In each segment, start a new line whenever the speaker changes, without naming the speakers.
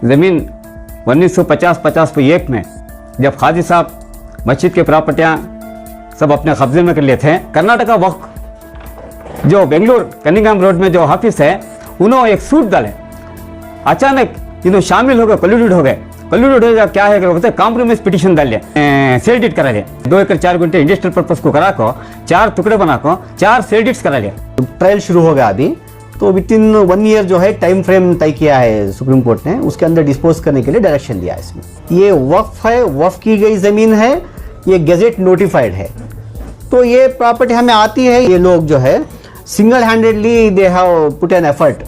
ज़मीन 1950-51 में जब खाजी साहब मस्जिद के प्रॉपर्टियाँ सब अपने कब्जे में कर लिए थे, कर्नाटका वक्फ जो बेंगलुरु कनिंगम रोड में जो ऑफिस है, उन्होंने एक सूट डाले। अचानक इन्होंने शामिल हो गए, कोल्यूडेड हो गए। कोल्यूडेड हो गया क्या है, बोलते कॉम्प्रोमाइज पिटिशन डाल लिया, सेल डीड करा लिया। 2 एकड़ 4 गुंठे इंडस्ट्रियल पर्पस को करा को 4 टुकड़े बना को 4 सेल डीड्स करा लिया।
ट्रायल शुरू होगा अभी, तो विद इन 1 ईयर जो है टाइम फ्रेम तय किया है सुप्रीम कोर्ट ने, उसके अंदर डिस्पोज करने के लिए डायरेक्शन दिया है। इसमें ये वक्फ है, वक्फ की गई जमीन है, ये गेजेट नोटिफाइड है, तो ये प्रॉपर्टी हमें आती है। ये लोग जो है single handedly they have put an effort,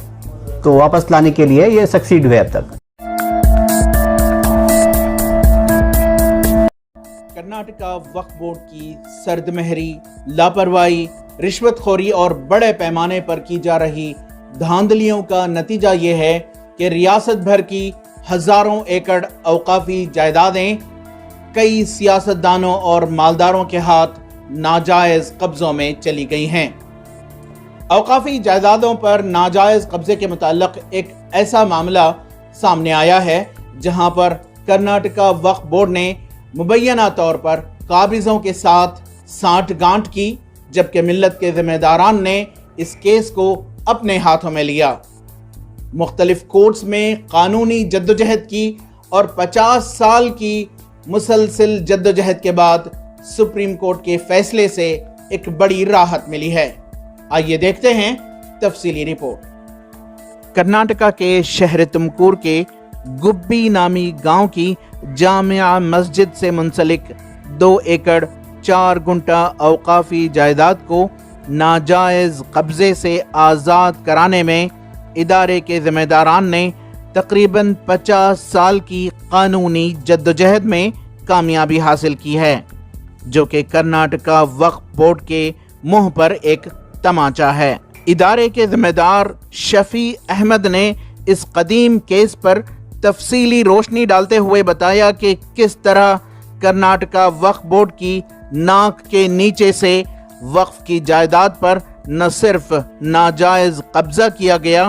तो वापस लाने के लिए ये सक्सीड हुए अब तक।
कर्नाटका वक्फ बोर्ड की सर्दमहरी, लापरवाही, रिश्वतखोरी और बड़े पैमाने पर की जा रही धांधलियों का नतीजा ये है कि रियासत भर की हजारों एकड़ औकाफी जायदादें कई सियासतदानों और मालदारों के हाथ नाजायज कब्जों में चली गई हैं। औकाफी जायदादों पर नाजायज कब्जे के मुताल्लिक एक ऐसा मामला सामने आया है जहां पर कर्नाटका वक्फ बोर्ड ने मुबैना तौर पर काबिजों के साथ सांठ-गांठ की, जबकि मिल्लत के जिम्मेदारान ने इस केस को अपने हाथों में लिया। मुख्तलिफ कोर्ट्स में कानूनी जद्दोजहद की और 50 साल की मुसलसिल जद्दोजहद के बाद सुप्रीम कोर्ट के फैसले से एक बड़ी राहत मिली है। आइए देखते हैं तफसीली रिपोर्ट। कर्नाटका के शहर तुमकुर के गुब्बी नामी गांव की जामिया मस्जिद से मुंसलिक 2 एकड़ 4 गुंठा औकाफी जायदाद को नाजायज कब्जे से आज़ाद कराने में इदारे के जिम्मेदारान ने तकरीबन 50 साल की कानूनी जद्दोजहद में कामयाबी हासिल की है, जो कि कर्नाटका वक्फ बोर्ड के मुंह पर एक तमाचा है। इदारे के जिम्मेदार शफी अहमद ने इस कदीम केस पर तफसीली रोशनी डालते हुए बताया कि किस तरह कर्नाटका वक्फ बोर्ड की नाक के नीचे से वक्फ की जायदाद पर न सिर्फ नाजायज कब्जा किया गया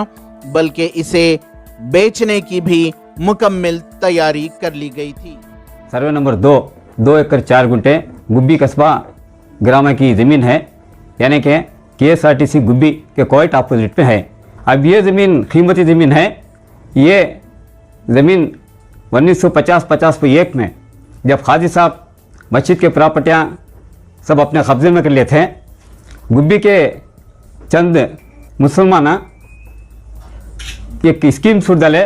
बल्कि इसे बेचने की भी मुकम्मल तैयारी कर ली गई थी।
सर्वे नंबर 2 एकड़ 4 गुंठे गुब्बी कस्बा ग्राम की ज़मीन है, यानी कि KSRTC गुब्बी के क्वाइट अपोजिट में है। अब ये ज़मीन कीमती ज़मीन है। ये ज़मीन 1950-51 में जब खाजी साहब मस्जिद के प्रॉपर्टियाँ सब अपने कब्जे में कर लिए थे, गुब्बी के चंद मुसलमान एक स्कीम शुरू डाले।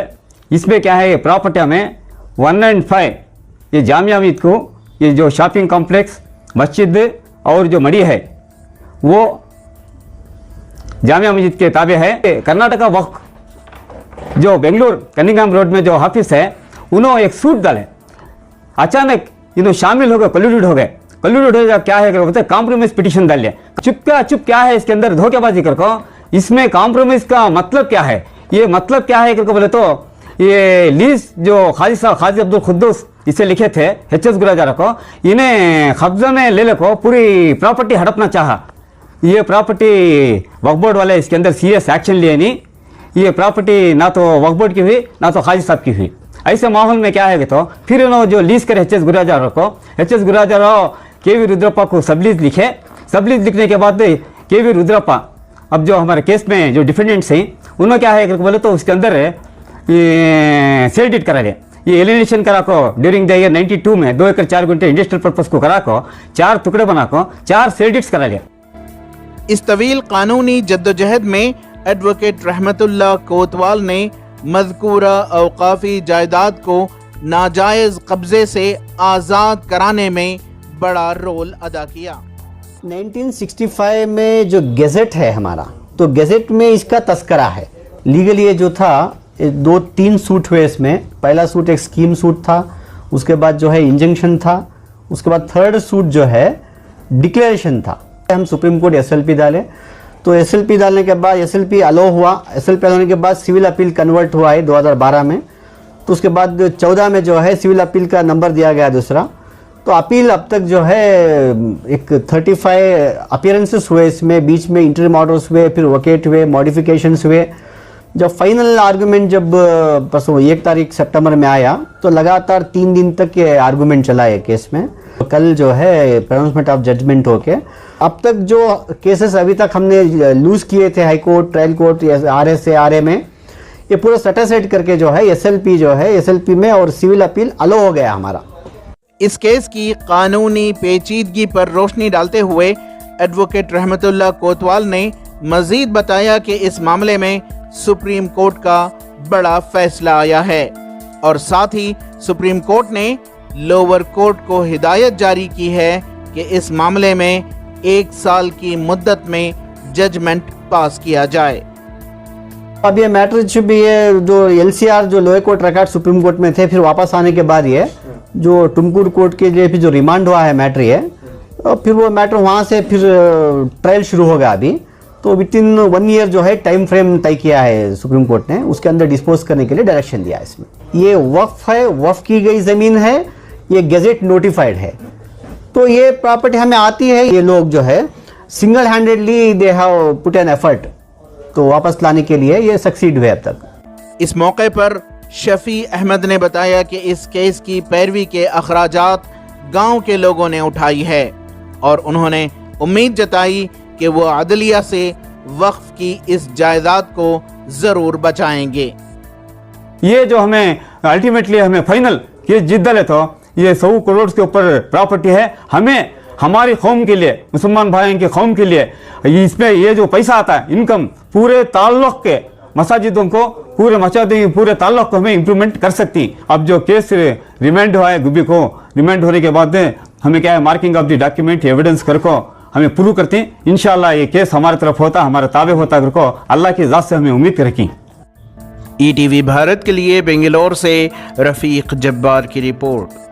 इसमें क्या है, ये प्रॉपर्टियाँ में 195 ये जामिया मस्जिद को, ये जो शॉपिंग कॉम्प्लेक्स मस्जिद और जो मड़ी है वो जामिया मस्जिद के ताबे है। कर्नाटका वक्फ जो बेंगलुरु कनिंगम रोड में जो ऑफिस है, उन्होंने एक सूट डाले। अचानक इन्होंने शामिल हो गए, कोल्यूडेड हो गए। कोल्यूडेड हो गया क्या है, बोलते कॉम्प्रोमाइज पिटिशन डाल लिया। चुप क्या है इसके अंदर, धोखेबाजी करको। इसमें कॉम्प्रोमाइज का मतलब क्या है, ये मतलब क्या है करके बोले तो ये लीज जो खाजी अब्दुल खुद्दूस इसे लिखे थे HS गुराजारा को, इन्हें कब्जा में ले को पूरी प्रॉपर्टी हड़पना चाहा। ये प्रॉपर्टी वक्फ बोर्ड वाले इसके अंदर सीरियस एक्शन लिए नहीं। ये प्रॉपर्टी ना तो वक्फ बोर्ड की हुई ना तो खाजी साहब की हुई। ऐसे माहौल में क्या है तो फिर उन्होंने जो लीज करे HS गुराजारा को, HS गुराजारा KV रुद्रप्पा को सबलीज लिखे। सबलीज लिखने के बाद KV रुद्रप्पा अब जो हमारे केस में जो डिफेंडेंट्स हैं, उन्होंने क्या है बोले तो उसके अंदर ये सेल डीड करा लिया। ये एलिनेशन करा को ड्यूरिंग द ईयर 92 में 2 एकड़ 4 गुंठे इंडस्ट्रियल पर्पस को करा को 4 टुकड़े बना को 4 सेल डीड्स करा लिया।
इस तवील कानूनी जद्दोजहद में एडवोकेट रहमतुल्लाह कोतवाल ने मज़कूरा औकाफी जायदाद को नाजायज कब्जे से आज़ाद कराने में बड़ा रोल अदा किया।
1965 में जो गेजेट है हमारा, तो गेजेट में इसका तस्करा है। लीगल ये जो था 2-3 सूट हुए इसमें। पहला सूट एक स्कीम सूट था, उसके बाद जो है इंजंक्शन था, उसके बाद थर्ड सूट जो है डिक्लेरेशन था। हम सुप्रीम कोर्ट SLP डाले, तो SLP डालने के बाद SLP अलो हुआ। SLP अलो होने के बाद सिविल अपील कन्वर्ट हुआ है 2012 में। तो उसके बाद 14 में जो है सिविल अपील का नंबर दिया गया दूसरा। तो अपील अब तक जो है एक 35 अपीयरेंसेस हुए इसमें, बीच में इंटरिम ऑर्डर्स हुए, फिर वकेट हुए, मॉडिफिकेशंस हुए, जब फाइनल आर्गुमेंट जब परसों 1 तारीख सितंबर में आया तो लगातार 3 दिन तक ये आर्गुमेंट चला है केस में। कल जो है प्रोनाउंसमेंट ऑफ जजमेंट होके अब तक जो केसेस अभी तक हमने लूज किए थे high court, trial court, RS से RA में, ये पूरा सेटिस्फाइड करके जो है SLP में और सिविल अपील अलो हो गया हमारा।
इस केस की कानूनी पेचीदगी पर रोशनी डालते हुए एडवोकेट रहमतुल्लाह कोतवाल ने मजीद बताया कि इस मामले में सुप्रीम कोर्ट का बड़ा फैसला आया है और साथ ही सुप्रीम कोर्ट ने लोअर कोर्ट को हिदायत जारी की है कि इस मामले में 1 साल की मुद्दत में जजमेंट पास किया जाए।
अब ये मैटर भी ये जो LCR जो lower court record supreme court में थे, फिर वापस आने के बाद ये जो टुमकुर कोर्ट के लिए फिर जो रिमांड हुआ है मैटर ये, और फिर वो मैटर वहाँ से फिर ट्रायल शुरू होगा अभी। तो विद इन 1 ईयर जो है टाइम फ्रेम तय किया है सुप्रीम कोर्ट ने, उसके अंदर डिस्पोज करने के लिए डायरेक्शन दिया है। इसमें ये वक्फ है, वक्फ की गई ज़मीन है, ये गेजेट नोटिफाइड है, तो ये प्रॉपर्टी हमें आती है। ये लोग जो है single handedly they have put an effort, तो वापस लाने के लिए ये सक्सीड हुए अब तक।
इस मौके पर शफी अहमद ने बताया कि इस केस की पैरवी के अखराजात गांव के लोगों ने उठाई है और उन्होंने उम्मीद जताई कि वो अदलिया से वक्फ की इस जायदाद को जरूर बचाएंगे।
ये जो हमें अल्टीमेटली हमें फाइनल केस जीत डाले तो ये 100 करोड़ के ऊपर प्रॉपर्टी है, हमें हमारी कौम के लिए, मुसलमान भाइयों की कौम के लिए इसमें ये जो पैसा आता है इनकम पूरे ताल्लुक के मसाजिदों को पूरे मसाजिद पूरे ताल्लुक को हमें इम्प्रूवमेंट कर सकती। अब जो केस रिमांड हुआ है गुब्बी को, रिमांड होने के बाद हमें क्या है marking of the document evidence कर को हमें प्रूव करते हैं। इंशाल्लाह ये केस हमारे तरफ होता, हमारे ताबे होता कर को अल्लाह की ज़ात से हमें उम्मीद रखी।
ETV भारत के लिए बेंगलोर से रफीक जब्बार की रिपोर्ट।